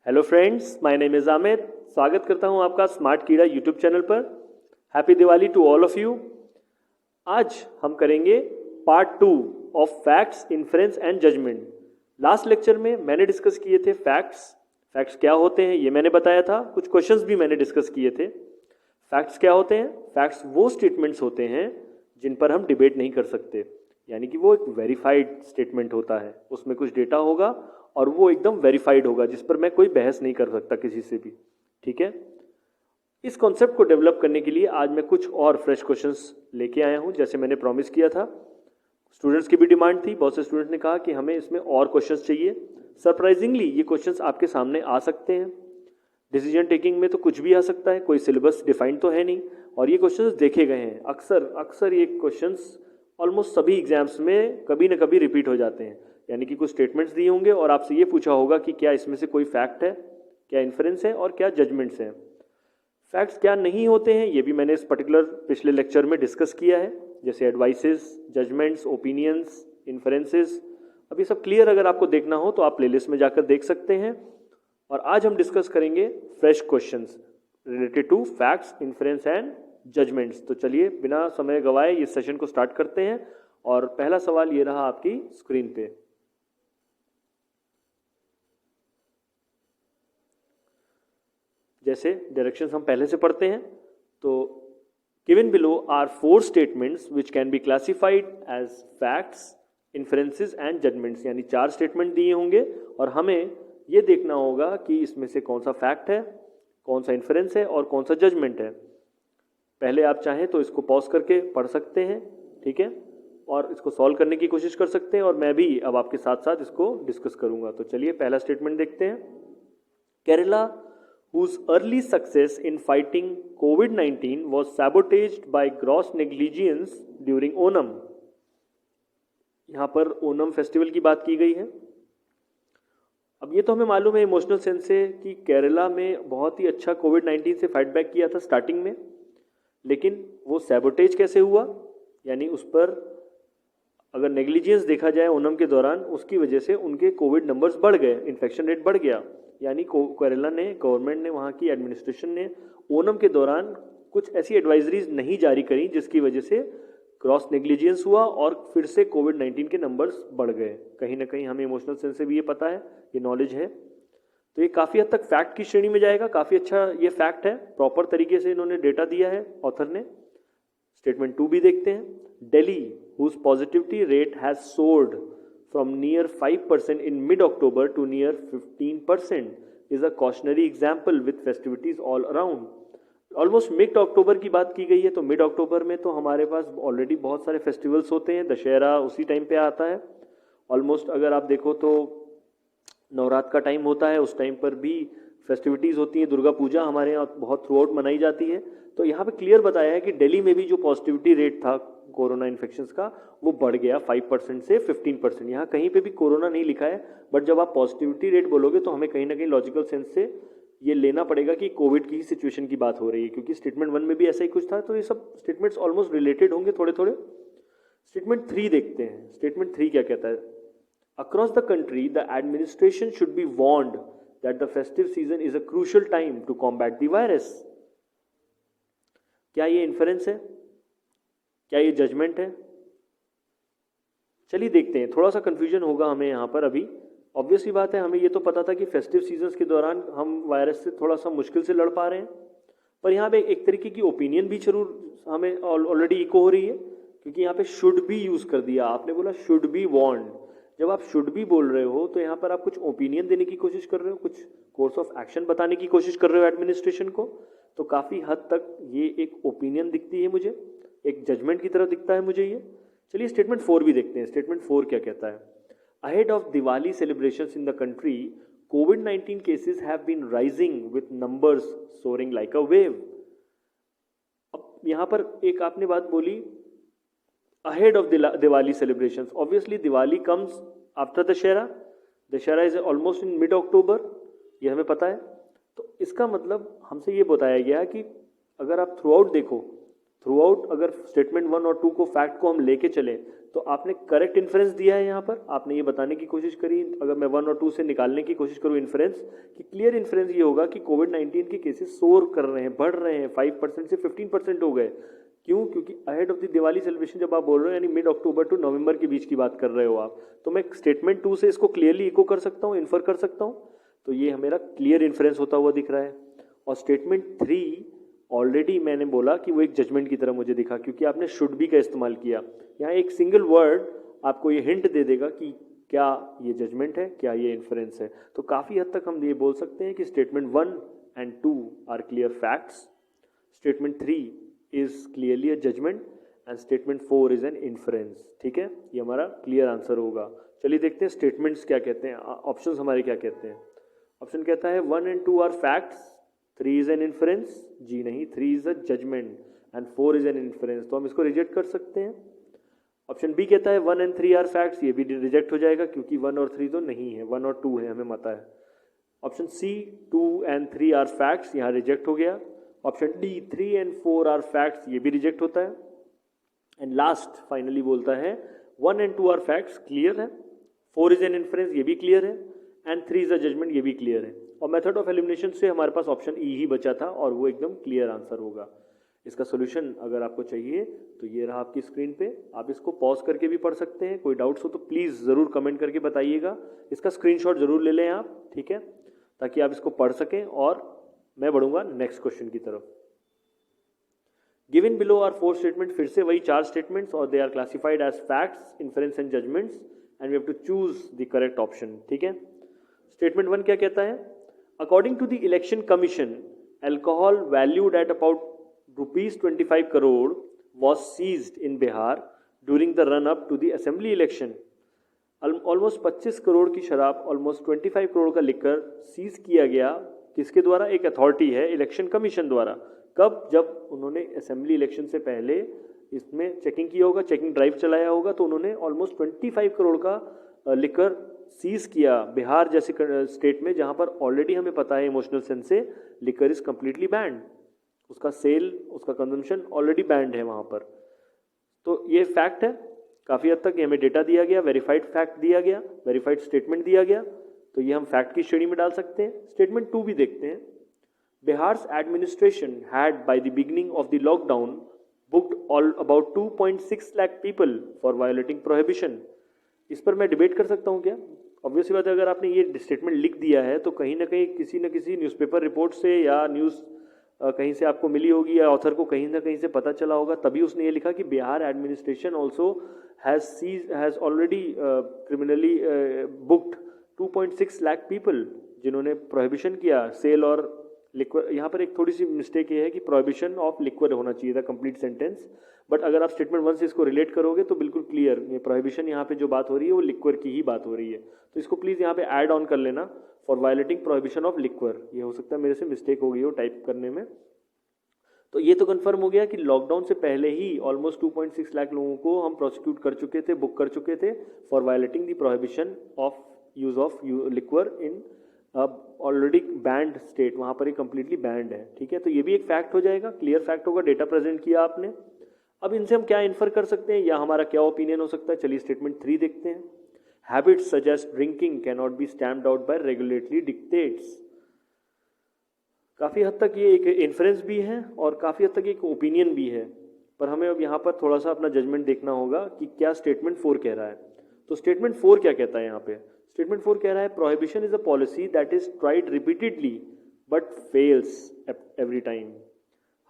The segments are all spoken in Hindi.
Hello friends, my name is Aamir. स्वागत करता हूं आपका स्मार्ट कीड़ा यूट्यूब चैनल पर। Happy Diwali to all of you. आज हम करेंगे part 2 of facts, inference and judgment. Last lecture में मैंने डिस्कस किए थे फैक्ट्स क्या होते हैं ये मैंने बताया था। कुछ क्वेश्चंस भी मैंने डिस्कस किए थे। फैक्ट्स क्या होते हैं? फैक्ट्स वो स्टेटमेंट्स होते हैं जिन पर हम डिबेट नहीं कर सकते, यानी कि वो एक वेरीफाइड स्टेटमेंट होता है, उसमें कुछ डेटा होगा और वो एकदम वेरीफाइड होगा, जिस पर मैं कोई बहस नहीं कर सकता किसी से भी। ठीक है, इस कॉन्सेप्ट को डेवलप करने के लिए आज मैं कुछ और फ्रेश क्वेश्चंस लेके आया हूं, जैसे मैंने प्रॉमिस किया था। स्टूडेंट्स की भी डिमांड थी, बहुत से स्टूडेंट्स ने कहा कि हमें इसमें और क्वेश्चंस चाहिए। सरप्राइजिंगली ये क्वेश्चंस आपके सामने आ सकते हैं। डिसीजन टेकिंग में तो कुछ भी आ सकता है, कोई सिलेबस डिफाइंड तो है नहीं, और ये क्वेश्चंस देखे गए हैं। अक्सर ये क्वेश्चंस ऑलमोस्ट सभी एग्जाम्स में कभी ना कभी रिपीट हो जाते हैं, यानी कि कुछ स्टेटमेंट्स दिए होंगे और आपसे ये पूछा होगा कि क्या इसमें से कोई फैक्ट है, क्या इन्फरेंस है और क्या जजमेंट्स हैं। फैक्ट्स क्या नहीं होते हैं ये भी मैंने इस पर्टिकुलर पिछले लेक्चर में डिस्कस किया है, जैसे एडवाइसेस, जजमेंट्स, ओपिनियंस, इन्फरेंसेस। अब ये सब क्लियर अगर आपको देखना हो तो आप प्लेलिस्ट में जाकर देख सकते हैं। और आज हम डिस्कस करेंगे fresh questions related to facts, inference and judgments. तो चलिए बिना समय गवाए इस सेशन को स्टार्ट करते हैं। और पहला सवाल ये रहा आपकी स्क्रीन पे। जैसे डायरेक्शंस हम पहले से पढ़ते हैं, तो given below are 4 statements which can be classified as facts, inferences and judgments, यानी 4 स्टेटमेंट दिए होंगे और हमें ये देखना होगा कि इसमें से कौन सा फैक्ट है, कौन सा इन्फरेंस है और कौन सा जजमेंट है। पहले आप चाहें तो इसको पॉज करके पढ़ सकते हैं, ठीक है, और इसको सॉल्व करने की कोशिश कर सकते हैं, और मैं भी अब आपके साथ साथ इसको डिस्कस करूंगा। तो चलिए पहला स्टेटमेंट देखते हैं। Kerala whose early success in fighting COVID-19 was sabotaged by gross negligence during Onam। यहां पर ओनम फेस्टिवल की बात की गई है। अब ये तो हमें मालूम है इमोशनल सेंस से कि केरला में बहुत ही अच्छा कोविड-19 से फाइट बैक किया था स्टार्टिंग में, लेकिन वो सैबोटेज कैसे हुआ, यानी उस पर अगर नेग्लिजेंस देखा जाए ओनम के दौरान, उसकी वजह से उनके कोविड नंबर्स बढ़ गए, इन्फेक्शन रेट बढ़ गया। यानी केरला ने, गवर्नमेंट ने, वहाँ की एडमिनिस्ट्रेशन ने ओनम के दौरान कुछ ऐसी एडवाइजरीज नहीं जारी करी जिसकी वजह से क्रॉस नेग्लिजेंस हुआ और फिर से कोविड-19 के नंबर्स बढ़ गए। कहीं ना कहीं हमें इमोशनल सेंस से भी ये पता है, ये नॉलेज है। तो ये काफ़ी हद तक फैक्ट की श्रेणी में जाएगा, काफ़ी अच्छा ये फैक्ट है, प्रॉपर तरीके से इन्होंने डेटा दिया है ऑथर ने। स्टेटमेंट 2 भी देखते हैं। Delhi whose positivity rate has soared from near 5% in mid-October to near 15% is a cautionary example with festivities all around। Almost mid October की बात की गई है, तो मिड अक्टूबर में तो हमारे पास ऑलरेडी बहुत सारे फेस्टिवल्स होते हैं। दशहरा उसी टाइम पे आता है ऑलमोस्ट। अगर आप देखो तो नवरात्र का टाइम होता है, उस टाइम पर भी फेस्टिविटीज़ होती हैं। दुर्गा पूजा हमारे यहाँ बहुत थ्रू आउट मनाई जाती है। तो यहाँ पे क्लियर बताया है कि दिल्ली में भी जो पॉजिटिविटी रेट था कोरोना इन्फेक्शंस का, वो बढ़ गया 5% से 15%। यहाँ कहीं पे भी कोरोना नहीं लिखा है, बट जब आप पॉजिटिविटी रेट बोलोगे तो हमें कहीं ना कहीं लॉजिकल सेंस से ये लेना पड़ेगा कि कोविड की सिचुएशन की बात हो रही है, क्योंकि स्टेटमेंट 1 में भी ऐसा ही कुछ था। तो ये सब स्टेटमेंट्स ऑलमोस्ट रिलेटेड होंगे थोड़े थोड़े। स्टेटमेंट 3 देखते हैं। स्टेटमेंट 3 क्या कहता है? Across the country the administration should be warned that the festive season is a crucial time to combat the virus. क्या ये इन्फरेंस है? क्या ये जजमेंट है? चलिए देखते हैं। थोड़ा सा कंफ्यूजन होगा हमें यहाँ पर अभी। ऑब्वियसली बात है, हमें ये तो पता था कि फेस्टिव सीजन्स के दौरान हम वायरस से थोड़ा सा मुश्किल से लड़ पा रहे हैं, पर यहाँ पे एक तरीके की ओपिनियन भी जरूर हमें ऑलरेडी इको हो रही है, क्योंकि यहाँ पे शुड बी यूज कर दिया। आपने बोला शुड बी वार्न्ड। जब आप शुड बी बोल रहे हो तो यहाँ पर आप कुछ ओपिनियन देने की कोशिश कर रहे हो, कुछ कोर्स ऑफ एक्शन बताने की कोशिश कर रहे हो एडमिनिस्ट्रेशन को। तो काफ़ी हद तक ये एक ओपिनियन दिखती है मुझे, एक जजमेंट की तरह दिखता है मुझे ये। चलिए स्टेटमेंट 4 भी देखते हैं। स्टेटमेंट 4 क्या कहता है? Ahead of Diwali celebrations in the country, COVID cases have been rising with numbers soaring like a wave. अब यहाँ पर एक आपने बात बोली, ahead of Diwali celebrations. Obviously Diwali comes after Dussehra. Dussehra is almost in mid October, ये हमें पता है। तो इसका मतलब हमसे ये बताया गया कि अगर आप थ्रू आउट देखो थ्रू आउट अगर स्टेटमेंट 1 और 2 को फैक्ट को हम लेके चले तो आपने करेक्ट इन्फ्रेंस दिया है यहाँ पर, आपने ये बताने की कोशिश करी, अगर मैं 1 और 2 से निकालने की कोशिश करूँ इन्फ्रेंस, कि क्लियर इन्फ्रेंस ये होगा कि कोविड-19 के केसेस सोर कर रहे हैं, बढ़ रहे हैं, 5% से 15% हो गए। क्यों? क्योंकि ahead of the Diwali celebration जब आप बोल रहे हो यानी मिड अक्टूबर टू नवंबर के बीच की बात कर रहे हो आप, तो मैं स्टेटमेंट 2 से इसको क्लियरली इको कर सकता हूँ, इन्फर कर सकता हूँ, तो ये मेरा क्लियर इन्फ्रेंस होता हुआ दिख रहा है। और स्टेटमेंट 3 ऑलरेडी मैंने बोला कि वो एक जजमेंट की तरह मुझे दिखा, क्योंकि आपने शुड बी का इस्तेमाल किया। यहाँ एक सिंगल वर्ड आपको ये हिंट दे देगा कि क्या ये जजमेंट है, क्या ये इन्फ्रेंस है। तो काफ़ी हद तक हम ये बोल सकते हैं कि statement 1 and 2 are clear facts, statement 3 is clearly a judgement and statement 4 is an inference. ठीक है, ये हमारा क्लियर आंसर होगा। चलिए देखते हैं स्टेटमेंट्स क्या कहते हैं, ऑप्शंस हमारे क्या कहते हैं। ऑप्शन कहता है 1 and 2 are facts, 3 is an inference. जी नहीं, 3 is a judgement and 4 is an inference, तो हम इसको रिजेक्ट कर सकते हैं। ऑप्शन बी कहता है 1 and 3 आर फैक्ट्स, ये भी रिजेक्ट हो जाएगा क्योंकि 1 और 3 तो नहीं है, 1 और 2 है, हमें पता है। Option C 2 and 3 are facts, यहाँ रिजेक्ट हो गया। Option D 3 and 4 are facts, ये भी रिजेक्ट होता है। एंड लास्ट फाइनली बोलता है 1 and 2 आर फैक्ट्स, क्लियर है, 4 इज एन इन्फ्रेंस, ये भी क्लियर है, एंड 3 इज अ जजमेंट, ये भी क्लियर है। और मेथड ऑफ एलिमिनेशन से हमारे पास ऑप्शन ई ही बचा था और वो एकदम क्लियर आंसर होगा। इसका सोल्यूशन अगर आपको चाहिए तो ये रहा आपकी स्क्रीन पे, आप इसको पॉज करके भी पढ़ सकते हैं। कोई डाउट्स हो तो प्लीज़ ज़रूर कमेंट करके बताइएगा, इसका स्क्रीनशॉट ज़रूर ले लें आप, ठीक है, ताकि आप इसको पढ़ सकें। और मैं बढ़ूंगा नेक्स्ट क्वेश्चन की तरफ। गिवन बिलो आर 4 स्टेटमेंट, फिर से वही 4 स्टेटमेंट्स और they are classified as facts, inference and judgments and we have to choose the correct option. ठीक है, स्टेटमेंट 1 क्या कहता है? According to the election commission, alcohol valued at about ₹25 crore was seized in Bihar during the run-up to the assembly election. Almost 25 crore की शराब, ऑलमोस्ट 25 करोड़ का लिकर सीज किया गया, किसके द्वारा? एक अथॉरिटी है, इलेक्शन कमीशन द्वारा। कब? जब उन्होंने असेंबली इलेक्शन से पहले इसमें चेकिंग किया होगा, चेकिंग ड्राइव चलाया होगा, तो उन्होंने ऑलमोस्ट 25 करोड़ का लिकर सीज किया बिहार जैसे स्टेट में, जहां पर ऑलरेडी हमें पता है इमोशनल सेंस से लिकर इज कंप्लीटली बैंड, उसका सेल, उसका कंजम्पशन ऑलरेडी बैंड है वहाँ पर। तो ये फैक्ट है, काफ़ी हद तक ये हमें डेटा दिया गया, वेरीफाइड फैक्ट दिया गया, वेरीफाइड स्टेटमेंट दिया गया, तो ये हम फैक्ट की श्रेणी में डाल सकते हैं। स्टेटमेंट 2 भी देखते हैं। Bihar's administration had by the beginning of the lockdown booked all about 2.6 lakh people for violating prohibition. इस पर मैं डिबेट कर सकता हूँ क्या? ऑब्वियसली बात है, अगर आपने ये स्टेटमेंट लिख दिया है तो कहीं ना कहीं किसी न किसी न्यूज़पेपर रिपोर्ट से या न्यूज़ कहीं से आपको मिली होगी या ऑथर को कहीं ना कहीं से पता चला होगा, तभी उसने ये लिखा कि Bihar administration also has already criminally booked 2.6 lakh people, जिन्होंने प्रोहिबिशन किया सेल और लिक्वर। यहाँ पर एक थोड़ी सी मिस्टेक ये है कि प्रोहिबिशन ऑफ लिक्वर होना चाहिए था कंप्लीट सेंटेंस, बट अगर आप स्टेटमेंट 1 से इसको रिलेट करोगे तो बिल्कुल क्लियर, ये प्रोहिबिशन यहाँ पे जो बात हो रही है वो लिक्वर की ही बात हो रही है। तो इसको प्लीज़ यहाँ पे ऐड ऑन कर लेना, for violating prohibition of liquor. ये हो सकता है मेरे से मिस्टेक हो गई हो टाइप करने में। तो ये तो कंफर्म हो गया कि लॉकडाउन से पहले ही ऑलमोस्ट 2.6 लाख लोगों को हम प्रोसिक्यूट कर चुके थे, बुक कर चुके थे for violating the prohibition of use of liquor in already band state, वहाँ पर ही कंप्लीटली बैंड है। ठीक है, तो ये भी एक फैक्ट हो जाएगा, क्लियर फैक्ट होगा, डेटा प्रेजेंट किया आपने। अब इनसे हम क्या इन्फर कर सकते हैं या हमारा क्या ओपिनियन हो सकता है? चलिए स्टेटमेंट 3 देखते हैं। Habits such as drinking cannot be stamped out by regulatory dictates। काफ़ी हद तक ये एक इन्फ्रेंस भी है और काफ़ी हद तक एक ओपिनियन भी है, पर हमें अब यहाँ पर थोड़ा सा अपना जजमेंट देखना होगा कि क्या स्टेटमेंट 4 कह रहा है। तो स्टेटमेंट 4 क्या कहता है यहाँ पे? स्टेटमेंट 4 कह रहा है prohibition is a policy that is tried repeatedly but fails every time.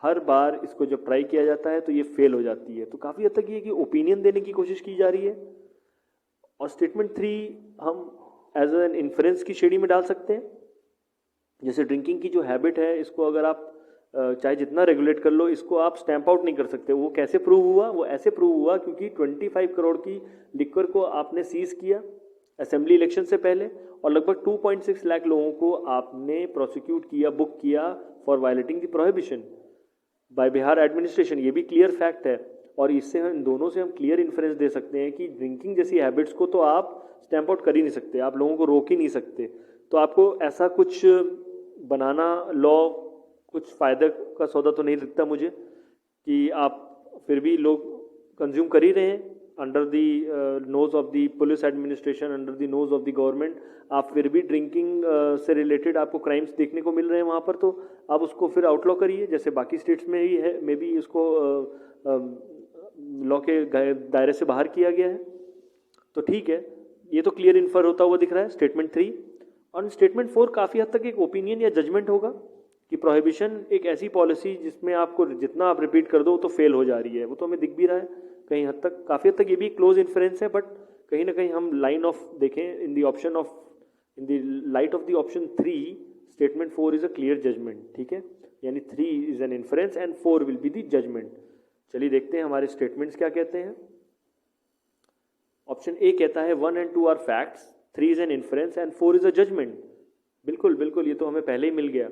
हर बार इसको जब ट्राई किया जाता है तो ये फेल हो जाती है। तो काफ़ी हद तक ये कि ओपिनियन देने की कोशिश की जा रही है। और स्टेटमेंट 3 हम एज एन इन्फ्रेंस की श्रेणी में डाल सकते हैं। जैसे ड्रिंकिंग की जो हैबिट है, इसको अगर आप चाहे जितना रेगुलेट कर लो, इसको आप स्टैंप आउट नहीं कर सकते। वो कैसे प्रूव हुआ? वो ऐसे प्रूव हुआ क्योंकि 25 करोड़ की लिक्वर को आपने सीज किया असेंबली इलेक्शन से पहले और लगभग 2.6 लाख लोगों को आपने प्रोसिक्यूट किया, बुक किया for violating the prohibition by Bihar administration. ये भी क्लियर फैक्ट है और इससे इन दोनों से हम क्लियर इन्फ्रेंस दे सकते हैं कि ड्रिंकिंग जैसी हैबिट्स को तो आप स्टैंप आउट कर ही नहीं सकते, आप लोगों को रोक ही नहीं सकते। तो आपको ऐसा कुछ बनाना लॉ कुछ फ़ायदे का सौदा तो नहीं दिखता मुझे। कि आप फिर भी लोग कंज्यूम कर ही रहे हैं under the nose of the police administration, under the nose of the government, आप फिर भी ड्रिंकिंग से रिलेटेड आपको क्राइम्स देखने को मिल रहे हैं वहाँ पर, तो आप उसको फिर आउटलॉ करिए जैसे बाकी स्टेट्स में ही है, मे बी इसको लॉ के दायरे से बाहर किया गया है। तो ठीक है, ये तो क्लियर इन्फर होता हुआ दिख रहा है स्टेटमेंट 3। और स्टेटमेंट 4 काफ़ी हद तक एक ओपिनियन या जजमेंट होगा कि प्रोहिबिशन एक ऐसी पॉलिसी जिसमें आपको जितना आप रिपीट कर दो तो फेल हो जा रही है, वो तो हमें दिख भी रहा है कहीं हद तक, काफ़ी हद तक ये भी क्लोज इन्फ्रेंस है, बट कहीं ना कहीं हम लाइन ऑफ देखें in the light of the option 3, statement 4 is a clear judgment. ठीक है, यानी 3 is an inference and 4 will be the judgment. चलिए देखते हैं हमारे स्टेटमेंट्स क्या कहते हैं। ऑप्शन ए कहता है 1 and 2 are facts, 3 is an inference and 4 is a judgment. बिल्कुल बिल्कुल, ये तो हमें पहले ही मिल गया।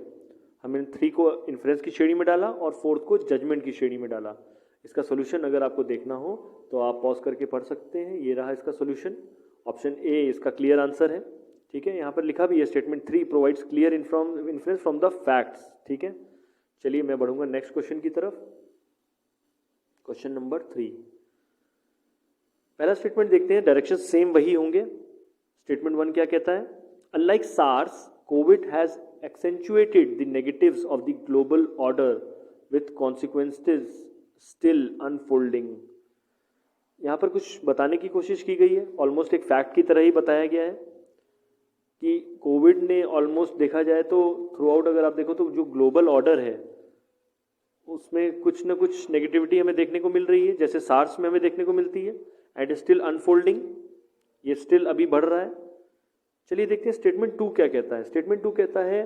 हमने 3 को इन्फ्रेंस की श्रेणी में डाला और 4 को जजमेंट की श्रेणी में डाला। इसका सोल्यूशन अगर आपको देखना हो तो आप पॉज करके पढ़ सकते हैं। ये रहा इसका सोल्यूशन, ऑप्शन ए इसका क्लियर आंसर है। ठीक है, यहाँ पर लिखा भी है statement 3 provides clear inference from the facts. ठीक है, चलिए मैं बढ़ूंगा नेक्स्ट क्वेश्चन की तरफ। क्वेश्चन नंबर 3, पहला स्टेटमेंट देखते हैं, डायरेक्शन सेम वही होंगे। स्टेटमेंट 1 क्या कहता है? Unlike SARS, COVID has accentuated the negatives of the global order with consequences still unfolding। यहाँ पर कुछ बताने की कोशिश की गई है, ऑलमोस्ट एक फैक्ट की तरह ही बताया गया है कि कोविड ने ऑलमोस्ट देखा जाए तो थ्रू आउट अगर आप देखो तो जो ग्लोबल ऑर्डर है उसमें कुछ ना कुछ नेगेटिविटी हमें देखने को मिल रही है, जैसे सार्स में हमें देखने को मिलती है, एंड स्टिल अनफोल्डिंग, ये स्टिल अभी बढ़ रहा है। चलिए देखते हैं स्टेटमेंट 2 क्या कहता है। स्टेटमेंट 2 कहता है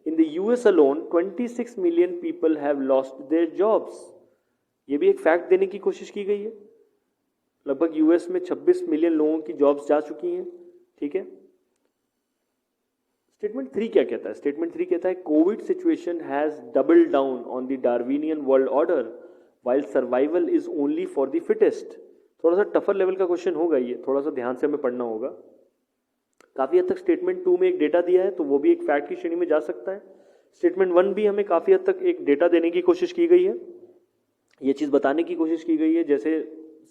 in the US alone 26 million people have lost their jobs. ये भी एक फैक्ट देने की कोशिश की गई है, लगभग यूएस में 26 मिलियन लोगों की जॉब्स जा चुकी हैं। ठीक है, स्टेटमेंट 3 क्या कहता है? स्टेटमेंट 3 कहता है Covid situation has doubled down on the Darwinian world order while survival is only for the fittest. थोड़ा सा टफर लेवल का क्वेश्चन होगा ये, थोड़ा सा ध्यान से हमें पढ़ना होगा। काफी हद तक स्टेटमेंट 2 में एक डेटा दिया है तो वो भी एक फैक्ट की श्रेणी में जा सकता है। स्टेटमेंट 1 भी हमें काफी हद तक एक डेटा देने की कोशिश की गई है, ये चीज बताने की कोशिश की गई है जैसे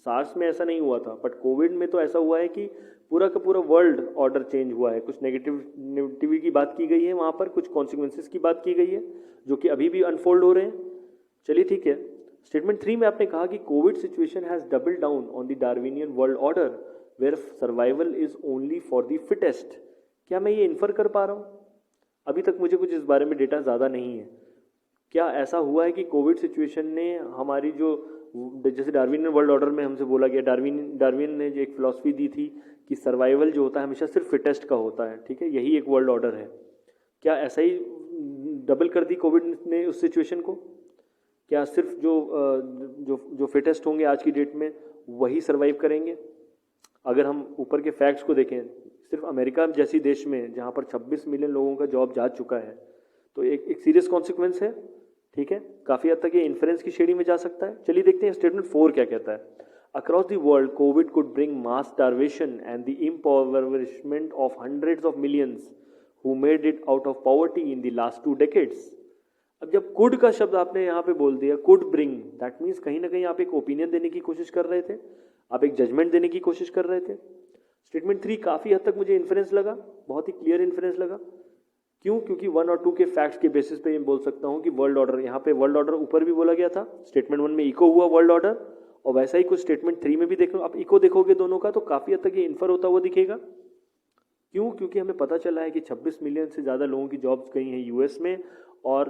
सार्स में ऐसा नहीं हुआ था, बट कोविड में तो ऐसा हुआ है कि पूरा का पूरा वर्ल्ड ऑर्डर चेंज हुआ है। कुछ नेगेटिविटी की बात की गई है वहां पर, कुछ कॉन्सिक्वेंसेस की बात की गई है जो कि अभी भी अनफोल्ड हो रहे हैं। चलिए ठीक है, स्टेटमेंट 3 में आपने कहा कि COVID situation has doubled down on the Darwinian world order where survival is only for the fittest. क्या मैं ये इन्फर कर पा रहा हूँ? अभी तक मुझे कुछ इस बारे में डेटा ज़्यादा नहीं है। क्या ऐसा हुआ है कि कोविड सिचुएशन ने हमारी जो, जैसे डार्विनियन वर्ल्ड ऑर्डर में हमसे बोला गया, डार्विन ने जो एक फिलॉसफी दी थी कि सर्वाइवल जो होता है हमेशा सिर्फ फिटेस्ट का होता है। ठीक है, यही एक वर्ल्ड ऑर्डर है। क्या ऐसा ही डबल कर दी कोविड ने उस सिचुएशन को? क्या सिर्फ जो फिटेस्ट होंगे आज की डेट में वही सर्वाइव करेंगे? अगर हम ऊपर के फैक्ट्स को देखें, सिर्फ अमेरिका जैसी देश में जहाँ पर 26 मिलियन लोगों का जॉब जा चुका है, तो एक सीरियस कॉन्सिक्वेंस है। ठीक है, काफ़ी हद तक ये इन्फ्रेंस की श्रेणी में जा सकता है। चलिए देखते हैं स्टेटमेंट 4 क्या कहता है। Across the world Covid could bring mass starvation and the empowerment of hundreds of millions who made it out of poverty in the last 2 decades. अब जब कुड का शब्द आपने यहाँ पे बोल दिया, कुड ब्रिंग, दैट मीन्स कहीं ना कहीं आप एक ओपिनियन देने की कोशिश कर रहे थे, आप एक जजमेंट देने की कोशिश कर रहे थे। स्टेटमेंट 3 काफ़ी हद तक मुझे इन्फ्रेंस लगा, बहुत ही क्लियर इन्फ्रेंस लगा। क्यों? क्योंकि 1 और 2 के फैक्ट्स के बेसिस पे ये बोल सकता हूँ कि वर्ल्ड ऑर्डर, यहाँ पे वर्ल्ड ऑर्डर ऊपर भी बोला गया था, स्टेटमेंट 1 में इको हुआ वर्ल्ड ऑर्डर, और वैसा ही कुछ स्टेटमेंट 3 में भी देखो, आप इको देखोगे दोनों का तो काफ़ी हद तक ये इन्फर होता हुआ दिखेगा। क्यों? क्योंकि हमें पता चला है कि 26 मिलियन से ज़्यादा लोगों की जॉब्स गई हैं यूएस में, और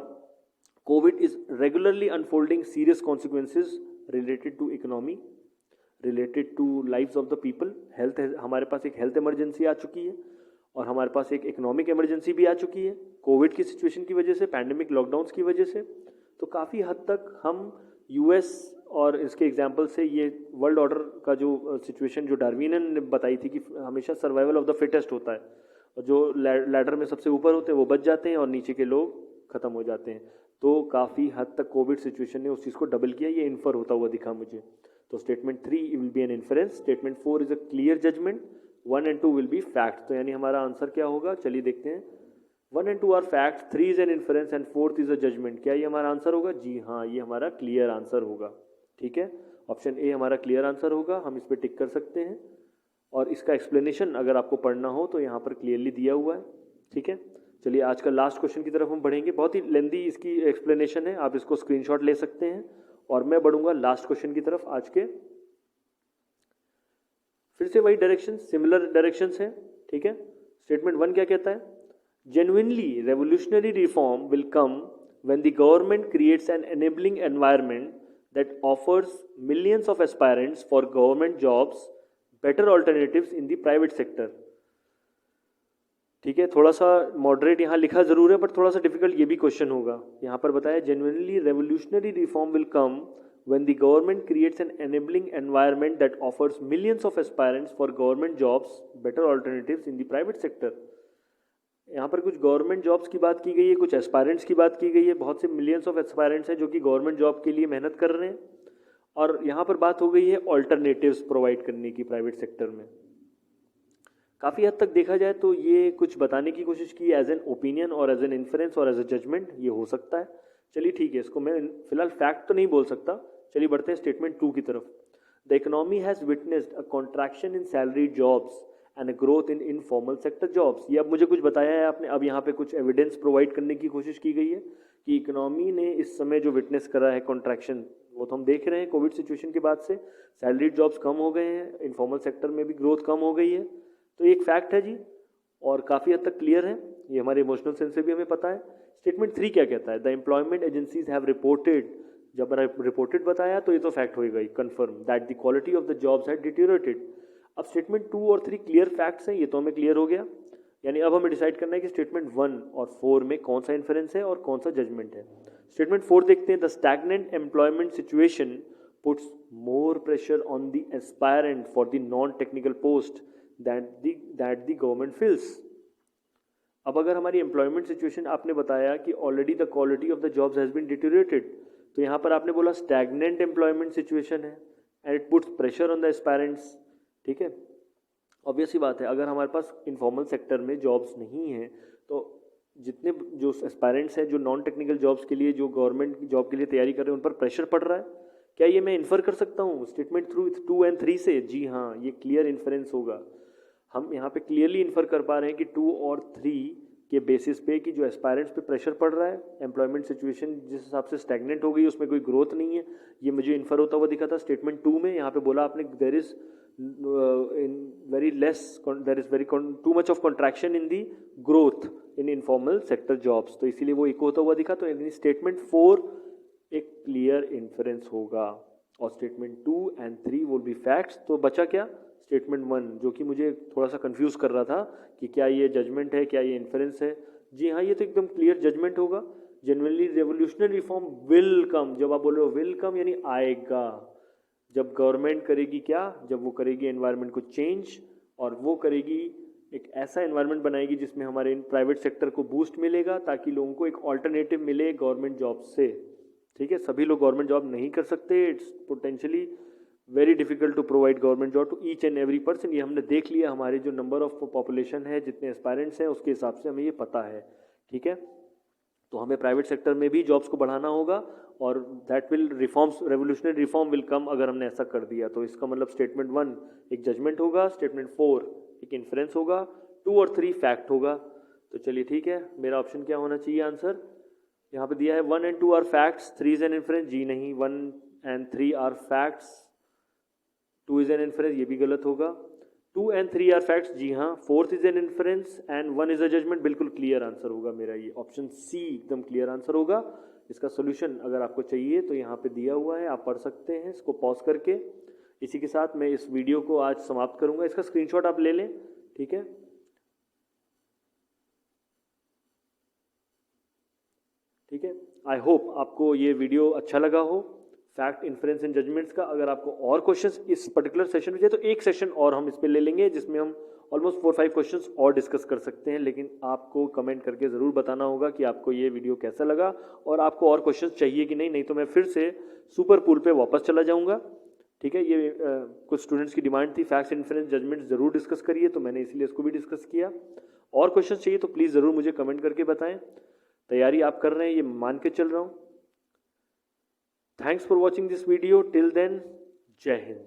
COVID is regularly unfolding serious consequences related to economy, related to lives of the people. Health, हमारे पास एक हेल्थ इमरजेंसी आ चुकी है और हमारे पास एक इकोनॉमिक इमरजेंसी भी आ चुकी है कोविड की सिचुएशन की वजह से, पैंडेमिक लॉकडाउन्स की वजह से। तो काफ़ी हद तक हम यूएस और इसके एग्जाम्पल से ये वर्ल्ड ऑर्डर का जो सिचुएशन जो डार्विनियन ने बताई थी कि हमेशा सर्वाइवल ऑफ द फिटेस्ट होता है, और जो लैडर में सबसे ऊपर होते हैं वो बच जाते हैं और नीचे के लोग खत्म हो जाते हैं। तो काफ़ी हद तक कोविड सिचुएशन ने उस चीज़ को डबल किया, ये इन्फर होता हुआ दिखा मुझे। तो statement 3 will be an inference, statement 4 is a clear judgment, 1 and 2 will be fact. तो यानी हमारा आंसर क्या होगा? चलिए देखते हैं। 1 and 2 are fact, 3 is an inference and 4th is a judgment. क्या ये हमारा आंसर होगा? जी हाँ, ये हमारा क्लियर आंसर होगा। ठीक है, ऑप्शन ए हमारा क्लियर आंसर होगा, हम इस पर टिक कर सकते हैं। और इसका एक्सप्लेनेशन अगर आपको पढ़ना हो तो यहाँ पर क्लियरली दिया हुआ है। ठीक है, चलिए आज का लास्ट क्वेश्चन की तरफ हम बढ़ेंगे। बहुत ही लेंदी इसकी एक्सप्लेनेशन है, आप इसको स्क्रीनशॉट ले सकते हैं। और मैं बढ़ूंगा लास्ट क्वेश्चन की तरफ आज के। फिर से वही डायरेक्शन, सिमिलर डायरेक्शंस हैं। ठीक है, स्टेटमेंट 1 क्या कहता है? Genuinely revolutionary reform will come when the government creates an enabling environment that offers millions of aspirants for government jobs, better alternatives in the private sector. ठीक है, थोड़ा सा मॉडरेट यहाँ लिखा जरूर है, बट थोड़ा सा डिफिकल्ट ये भी क्वेश्चन होगा। यहाँ पर बताया genuinely revolutionary reform will come when the government creates an enabling environment that offers millions of aspirants for government jobs, better alternatives in the private sector। यहाँ पर कुछ गवर्नमेंट जॉब्स की बात की गई है, कुछ एस्पायरेंट्स की बात की गई है, बहुत से मिलियंस ऑफ एस्पायरेंट्स हैं जो कि गवर्नमेंट जॉब के लिए मेहनत कर रहे हैं। और यहाँ पर बात हो गई है ऑल्टरनेटिव्स प्रोवाइड करने की प्राइवेट सेक्टर में। काफ़ी हद तक देखा जाए तो ये कुछ बताने की कोशिश की एज एन ओपिनियन और एज एन इन्फरेंस और एज ए जजमेंट, ये हो सकता है। चलिए ठीक है, इसको मैं फिलहाल फैक्ट तो नहीं बोल सकता। चलिए बढ़ते हैं स्टेटमेंट 2 की तरफ। The economy has witnessed a contraction in salaried jobs and a growth in informal sector jobs. ये अब मुझे कुछ बताया है आपने, अब यहाँ पे कुछ एविडेंस प्रोवाइड करने की कोशिश की गई है कि इकोनॉमी ने इस समय जो विटनेस करा है कॉन्ट्रैक्शन, वो तो हम देख रहे हैं कोविड सिचुएशन के बाद से सैलरीड जॉब्स कम हो गए हैं, इनफॉर्मल सेक्टर में भी ग्रोथ कम हो गई है। तो एक फैक्ट है जी, और काफ़ी हद तक क्लियर है, ये हमारे इमोशनल सेंस से भी हमें पता है। स्टेटमेंट 3 क्या कहता है? The employment agencies have reported, जब रिपोर्टेड बताया तो ये तो फैक्ट होएगा ही, confirm that the quality of the jobs had deteriorated. अब स्टेटमेंट 2 और 3 क्लियर फैक्ट्स हैं, ये तो हमें क्लियर हो गया। यानी अब हमें डिसाइड करना है कि स्टेटमेंट 1 और 4 में कौन सा इन्फरेंस है और कौन सा जजमेंट है। स्टेटमेंट 4 देखते हैं। The stagnant employment situation puts more pressure on the aspirant for the non technical post that the government fills. अब अगर हमारी एम्प्लॉयमेंट सिचुएशन आपने बताया कि already the quality of the jobs has been deteriorated, तो यहाँ पर आपने बोला स्टैग्नेंट एम्प्लॉयमेंट सिचुएशन है and it puts pressure on the aspirants. ठीक है, ऑब्वियस ही बात है, अगर हमारे पास इनफॉर्मल सेक्टर में जॉब्स नहीं हैं तो जितने जो एस्पायरेंट्स हैं जो नॉन टेक्निकल जॉब्स के लिए, जो गवर्नमेंट जॉब के लिए तैयारी कर रहे हैं, उन पर प्रेशर पड़ रहा है। क्या ये मैं इन्फर कर सकता हूँ स्टेटमेंट थ्रू 2 और 3 से? जी हाँ, ये क्लियर इन्फरेंस होगा। हम यहाँ पे क्लियरली इन्फर कर पा रहे हैं कि 2 और 3 के बेसिस पे कि जो एस्पायरेंट्स पे प्रेशर पड़ रहा है, एम्प्लॉयमेंट सिचुएशन जिस हिसाब से स्टैग्नेंट हो गई, उसमें कोई ग्रोथ नहीं है, ये मुझे इन्फर होता हुआ दिखा था स्टेटमेंट 2 में। यहाँ पे बोला आपने there is very too much of contraction in the growth in informal sector jobs, तो इसीलिए वो इको होता हुआ दिखा। तो स्टेटमेंट 4 एक क्लियर इन्फरेंस होगा और स्टेटमेंट 2 और 3 विल बी फैक्ट्स। तो बचा क्या? स्टेटमेंट 1, जो कि मुझे थोड़ा सा कंफ्यूज कर रहा था कि क्या ये जजमेंट है, क्या ये इन्फरेंस है। जी हाँ, ये तो एकदम क्लियर जजमेंट होगा। Genuinely revolutionary reform will come, जब आप बोल रहे हो विल कम यानी आएगा, जब गवर्नमेंट करेगी क्या? जब वो करेगी एनवायरनमेंट को चेंज, और वो करेगी एक ऐसा एनवायरनमेंट बनाएगी जिसमें हमारे प्राइवेट सेक्टर को बूस्ट मिलेगा, ताकि लोगों को एक ऑल्टरनेटिव मिले गवर्नमेंट जॉब से। ठीक है, सभी लोग गवर्नमेंट जॉब नहीं कर सकते, it's potentially very difficult to provide government job to each and every person. ये हमने देख लिया, हमारे जो नंबर ऑफ पॉपुलेशन है, जितने एस्पायरेंट्स हैं, उसके हिसाब से हमें ये पता है। ठीक है, तो हमें प्राइवेट सेक्टर में भी जॉब्स को बढ़ाना होगा, और that will reforms, revolutionary reform will come अगर हमने ऐसा कर दिया। तो इसका मतलब स्टेटमेंट 1 एक जजमेंट होगा, स्टेटमेंट 4 एक इन्फ्रेंस होगा, 2 और 3 फैक्ट होगा। तो चलिए ठीक है, मेरा ऑप्शन क्या होना चाहिए आंसर? यहाँ पे दिया है 1 और 2 are facts, 3 is an inference. जी नहीं, 1 और 3 are facts, 2 is an inference, ये भी गलत होगा। 2 और 3 आर फैक्ट्स, जी हाँ। 4th is an inference and 1 is a judgment, बिल्कुल क्लियर आंसर होगा मेरा ये। ऑप्शन सी एकदम क्लियर आंसर होगा। इसका सोल्यूशन अगर आपको चाहिए तो यहाँ पे दिया हुआ है, आप पढ़ सकते हैं इसको पॉज करके। इसी के साथ मैं इस वीडियो को आज समाप्त करूँगा, इसका स्क्रीनशॉट आप ले लें। ठीक है, ठीक है, आई होप आपको ये वीडियो अच्छा लगा हो, फैक्ट, इन्फ्रेंस एंड जजमेंट्स का। अगर आपको और क्वेश्चंस इस पर्टिकुलर सेशन में चाहिए तो एक सेशन और हम इस पे ले लेंगे, जिसमें हम ऑलमोस्ट 4-5 क्वेश्चंस और डिस्कस कर सकते हैं। लेकिन आपको कमेंट करके ज़रूर बताना होगा कि आपको ये वीडियो कैसा लगा और आपको और क्वेश्चंस चाहिए कि नहीं तो मैं फिर से सुपर पूल पे वापस चला जाऊँगा। ठीक है, ये कुछ स्टूडेंट्स की डिमांड थी, फैक्ट्स, इन्फ्रेंस, जजमेंट ज़रूर डिस्कस करिए, तो मैंने इसलिए इसको भी डिस्कस किया। और क्वेश्चन चाहिए तो प्लीज़ ज़रूर मुझे कमेंट करके बताएं। तैयारी आप कर रहे हैं ये मान के चल रहा हूँ। Thanks for watching this video. Till then, जय हिंद।